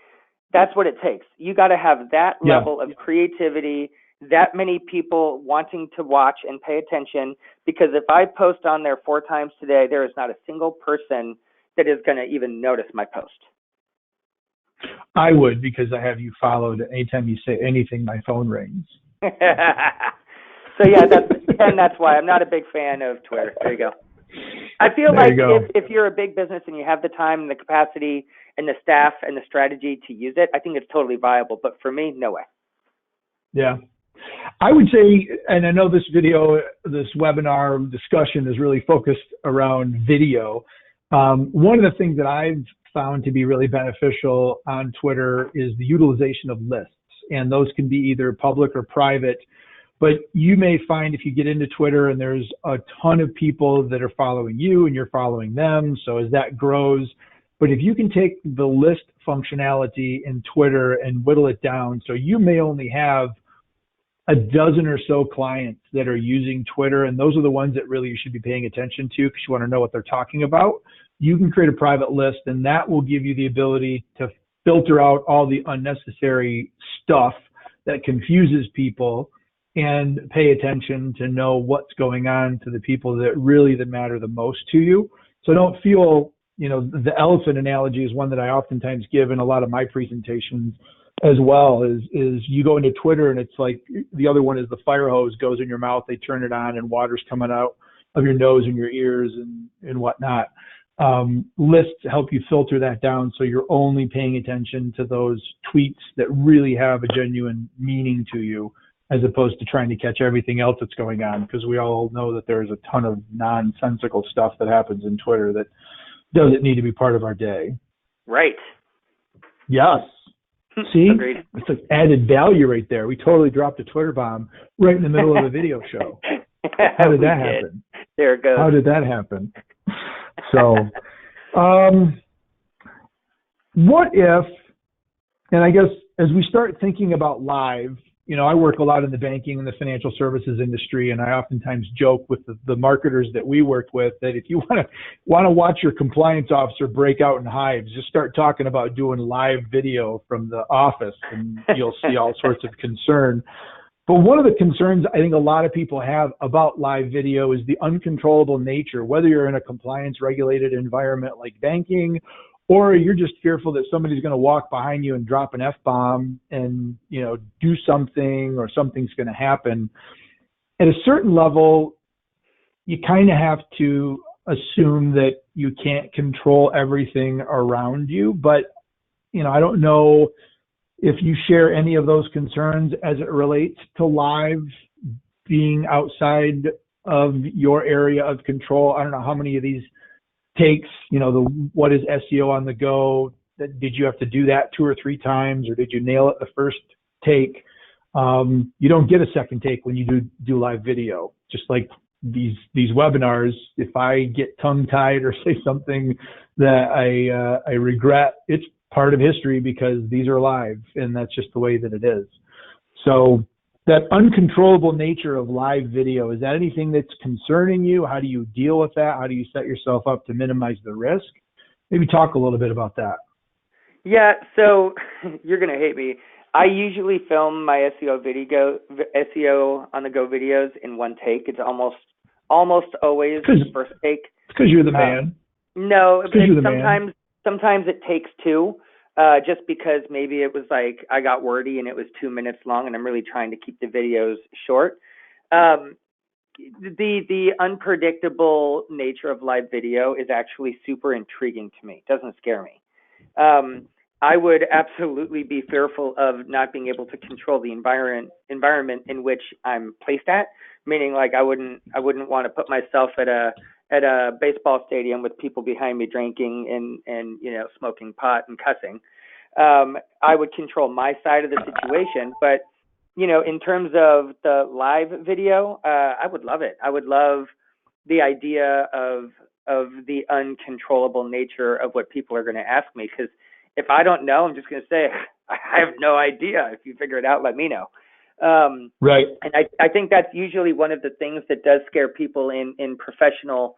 that's what it takes. You got to have that level of creativity, that many people wanting to watch and pay attention. Because if I post on there 4 times today, there is not a single person that is going to even notice my post. I would, because I have you followed. Anytime you say anything, my phone rings. So yeah, that's why I'm not a big fan of Twitter. There you go. I feel like if you're a big business and you have the time and the capacity and the staff and the strategy to use it, I think it's totally viable. But for me, no way. Yeah. I would say, and I know this webinar discussion is really focused around video. One of the things that I've found to be really beneficial on Twitter is the utilization of lists. And those can be either public or private. But you may find if you get into Twitter and there's a ton of people that are following you and you're following them, so as that grows. But if you can take the list functionality in Twitter and whittle it down, so you may only have a dozen or so clients that are using Twitter, and those are the ones that really you should be paying attention to because you want to know what they're talking about. You can create a private list, and that will give you the ability to filter out all the unnecessary stuff that confuses people and pay attention to know what's going on to the people that matter the most to you. So don't feel, the elephant analogy is one that I oftentimes give in a lot of my presentations as well, is you go into Twitter and it's like the other one is the fire hose goes in your mouth, they turn it on and water's coming out of your nose and your ears and whatnot. Lists help you filter that down so you're only paying attention to those tweets that really have a genuine meaning to you, as opposed to trying to catch everything else that's going on, because we all know that there's a ton of nonsensical stuff that happens in Twitter that doesn't need to be part of our day. Right. Yes. See? Agreed. It's like added value right there. We totally dropped a Twitter bomb right in the middle of a video show. How did that happen? There it goes. How did that happen? So, what if, and I guess as we start thinking about live, I work a lot in the banking and the financial services industry, and I oftentimes joke with the marketers that we work with that if you want to watch your compliance officer break out in hives, just start talking about doing live video from the office, and you'll see all sorts of concern. But one of the concerns I think a lot of people have about live video is the uncontrollable nature, whether you're in a compliance regulated environment like banking, or you're just fearful that somebody's going to walk behind you and drop an F-bomb and, do something, or something's going to happen. At a certain level, you kind of have to assume that you can't control everything around you. But, I don't know if you share any of those concerns as it relates to live being outside of your area of control. I don't know how many of these takes, what is SEO on the go? Did you have to do that 2 or 3 times, or did you nail it the first take? You don't get a second take when you do live video. Just like these webinars, if I get tongue-tied or say something that I regret, it's part of history because these are live, and that's just the way that it is. So that uncontrollable nature of live video, is that anything that's concerning you? How do you deal with that? How do you set yourself up to minimize the risk? Maybe talk a little bit about that. Yeah, so you're going to hate me. I usually film my SEO on the go videos in one take. It's almost always the first take. Because you're the man. No, sometimes it takes 2. Just because maybe it was like I got wordy and it was 2 minutes long, and I'm really trying to keep the videos short. The unpredictable nature of live video is actually super intriguing to me. It doesn't scare me. I would absolutely be fearful of not being able to control the environment in which I'm placed at. Meaning, like I wouldn't want to put myself at a baseball stadium with people behind me drinking and smoking pot and cussing. I would control my side of the situation, but in terms of the live video, I would love it. I would love the idea of the uncontrollable nature of what people are going to ask me, because if I don't know, I'm just going to say I have no idea. If you figure it out, let me know. Right. And I think that's usually one of the things that does scare people in professional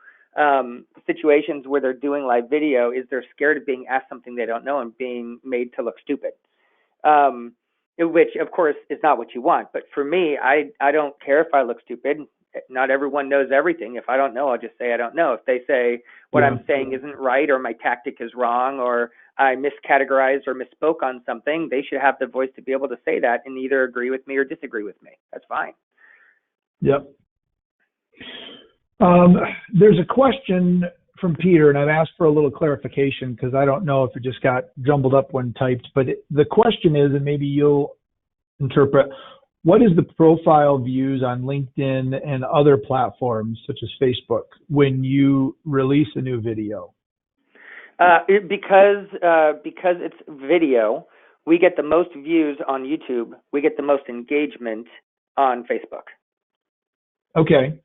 situations where they're doing live video, is they're scared of being asked something they don't know and being made to look stupid, which of course is not what you want. But for me, I don't care if I look stupid. Not everyone knows everything. If I don't know, I'll just say I don't know. If they say what I'm saying isn't right, or my tactic is wrong, or I miscategorized or misspoke on something, they should have the voice to be able to say that and either agree with me or disagree with me. That's fine. Yep. There's a question from Peter, and I've asked for a little clarification because I don't know if it just got jumbled up when typed, but the question is, and maybe you'll interpret, what is the profile views on LinkedIn and other platforms such as Facebook when you release a new video? Because it's video, we get the most views on YouTube. We get the most engagement on Facebook. Okay.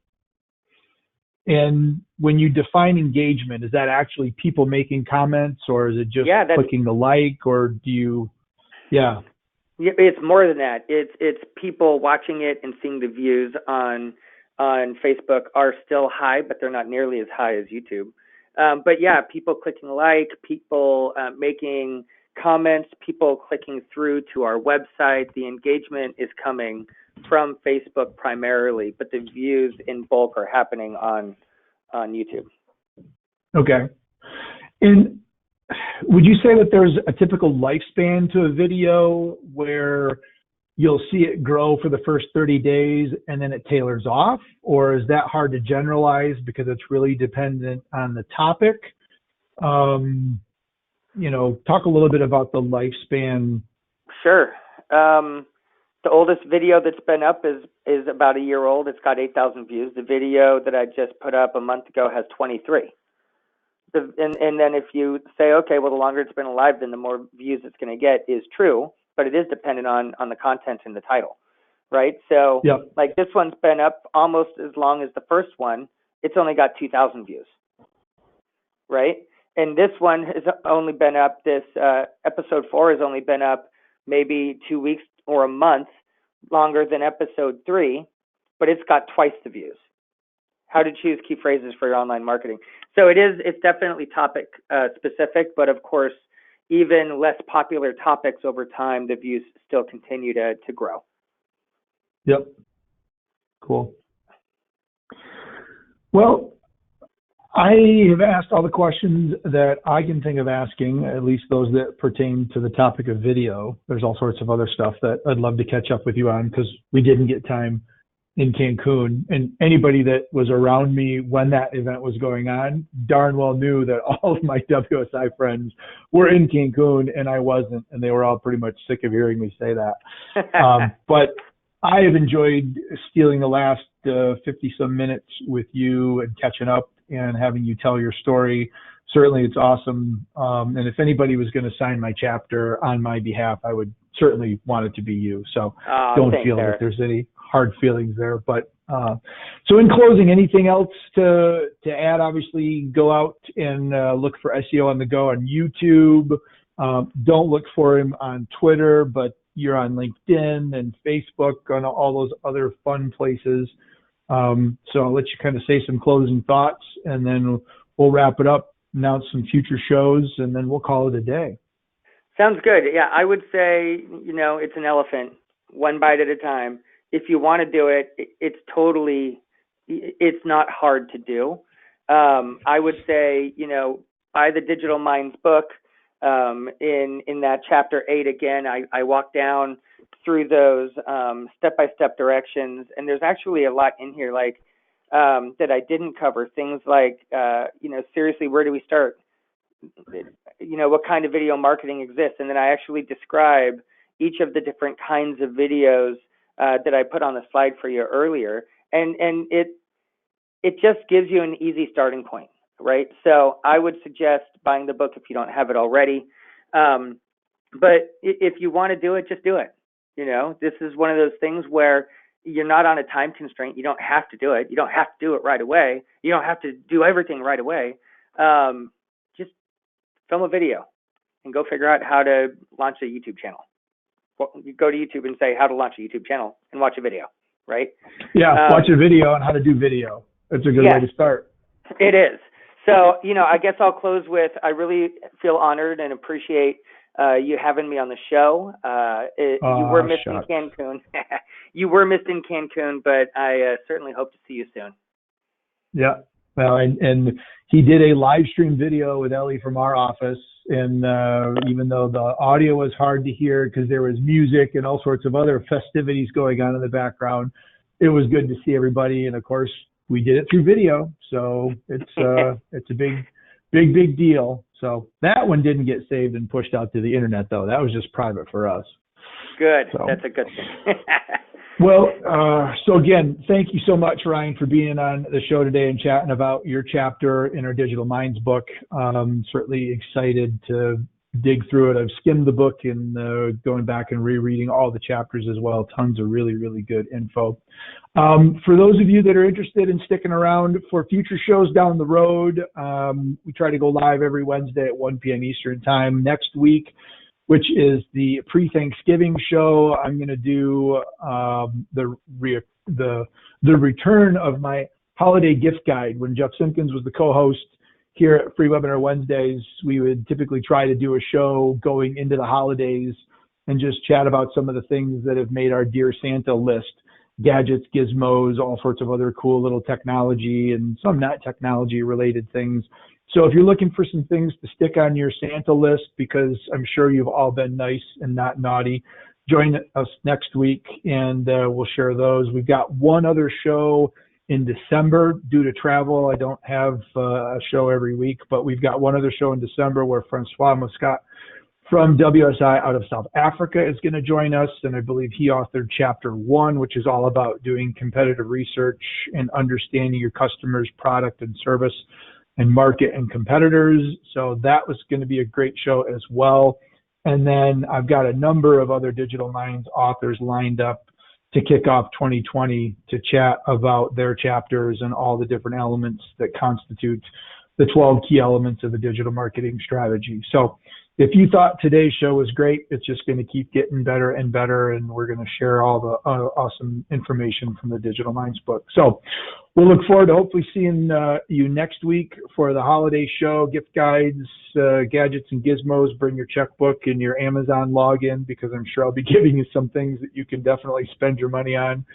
And when you define engagement, is that actually people making comments, or is it just clicking the like, or do you? Yeah. It's more than that. It's people watching it and seeing the views on Facebook are still high, but they're not nearly as high as YouTube. But yeah, people clicking like, people making comments, people clicking through to our website. The engagement is coming from Facebook primarily, but the views in bulk are happening on YouTube. Okay. And would you say that there's a typical lifespan to a video where you'll see it grow for the first 30 days and then it tailors off? Or is that hard to generalize because it's really dependent on the topic? Talk a little bit about the lifespan. Sure. The oldest video that's been up is about a year old. It's got 8,000 views. The video that I just put up a month ago has 23. And then if you say, okay, well, the longer it's been alive, then the more views it's going to get is true, but it is dependent on the content and the title, right? So like this one's been up almost as long as the first one. It's only got 2,000 views, right? And this one has only been up, this episode 4 has only been up maybe 2 weeks or a month longer than episode 3, but it's got twice the views. How to choose key phrases for your online marketing. So it's definitely topic specific, but of course, even less popular topics over time, the views still continue to grow. Yep. Cool. Well, I have asked all the questions that I can think of asking, at least those that pertain to the topic of video. There's all sorts of other stuff that I'd love to catch up with you on because we didn't get time in Cancun, and anybody that was around me when that event was going on darn well knew that all of my WSI friends were in Cancun and I wasn't, and they were all pretty much sick of hearing me say that. But I have enjoyed stealing the last 50 some minutes with you and catching up and having you tell your story. Certainly it's awesome. And if anybody was going to sign my chapter on my behalf, I would certainly want it to be you. So don't feel that there's any hard feelings there. But so in closing, anything else to add? Obviously, go out and look for SEO on the Go on YouTube. Don't look for him on Twitter, but you're on LinkedIn and Facebook and all those other fun places. So I'll let you kind of say some closing thoughts, and then we'll wrap it up, announce some future shows, and then we'll call it a day. Sounds good. Yeah, I would say, it's an elephant, one bite at a time. If you want to do it, it's not hard to do. I would say, buy the Digital Minds book. In that chapter 8, again, I walk down through those step-by-step directions, and there's actually a lot in here that I didn't cover. Things like, seriously, where do we start? What kind of video marketing exists? And then I actually describe each of the different kinds of videos that I put on the slide for you earlier. And it just gives you an easy starting point, right? So I would suggest buying the book if you don't have it already. But if you want to do it, just do it. This is one of those things where you're not on a time constraint. You don't have to do it. You don't have to do it right away. You don't have to do everything right away. Just film a video and go figure out how to launch a YouTube channel. Well, you go to YouTube and say how to launch a YouTube channel and watch a video, right? Yeah, watch a video on how to do video. That's a good way to start. It is. So, I guess I'll close with, I really feel honored and appreciate you having me on the show. You were missed in Cancun. You were missed in Cancun, but I certainly hope to see you soon. Yeah. Well, and he did a live stream video with Ellie from our office. And even though the audio was hard to hear because there was music and all sorts of other festivities going on in the background, it was good to see everybody. And of course, we did it through video. So it's a big deal. So that one didn't get saved and pushed out to the internet, though. That was just private for us. Good. So. That's a good thing. Well, so again, thank you so much, Ryan, for being on the show today and chatting about your chapter in our Digital Minds book. Certainly excited to dig through it. I've skimmed the book and going back and rereading all the chapters as well. Tons of really, really good info. For those of you that are interested in sticking around for future shows down the road, we try to go live every Wednesday at 1 p.m. Eastern Time. Next week, which is the pre-Thanksgiving show, I'm going to do the return of my holiday gift guide. When Jeff Simpkins was the co-host here at Free Webinar Wednesdays, we would typically try to do a show going into the holidays and just chat about some of the things that have made our Dear Santa list. Gadgets, gizmos, all sorts of other cool little technology and some not technology related things. So if you're looking for some things to stick on your Santa list, because I'm sure you've all been nice and not naughty, join us next week and we'll share those. We've got one other show in December due to travel. I don't have a show every week, but we've got one other show in December where Francois Muscat from WSI out of South Africa is going to join us. And I believe he authored chapter 1, which is all about doing competitive research and understanding your customer's product and service and market and competitors. So that was going to be a great show as well. And then I've got a number of other Digital Minds authors lined up to kick off 2020 to chat about their chapters and all the different elements that constitute the 12 key elements of a digital marketing strategy. So if you thought today's show was great, it's just going to keep getting better and better, and we're going to share all the awesome information from the Digital Minds book. So we'll look forward to hopefully seeing you next week for the holiday show, gift guides, gadgets and gizmos. Bring your checkbook and your Amazon login, because I'm sure I'll be giving you some things that you can definitely spend your money on.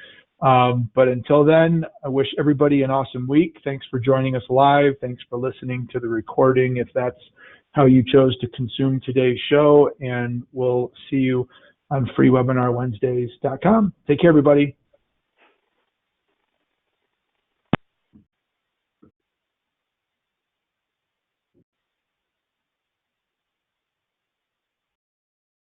But until then, I wish everybody an awesome week. Thanks for joining us live. Thanks for listening to the recording, if that's how you chose to consume today's show. And we'll see you on freewebinarwednesdays.com. Take care, everybody.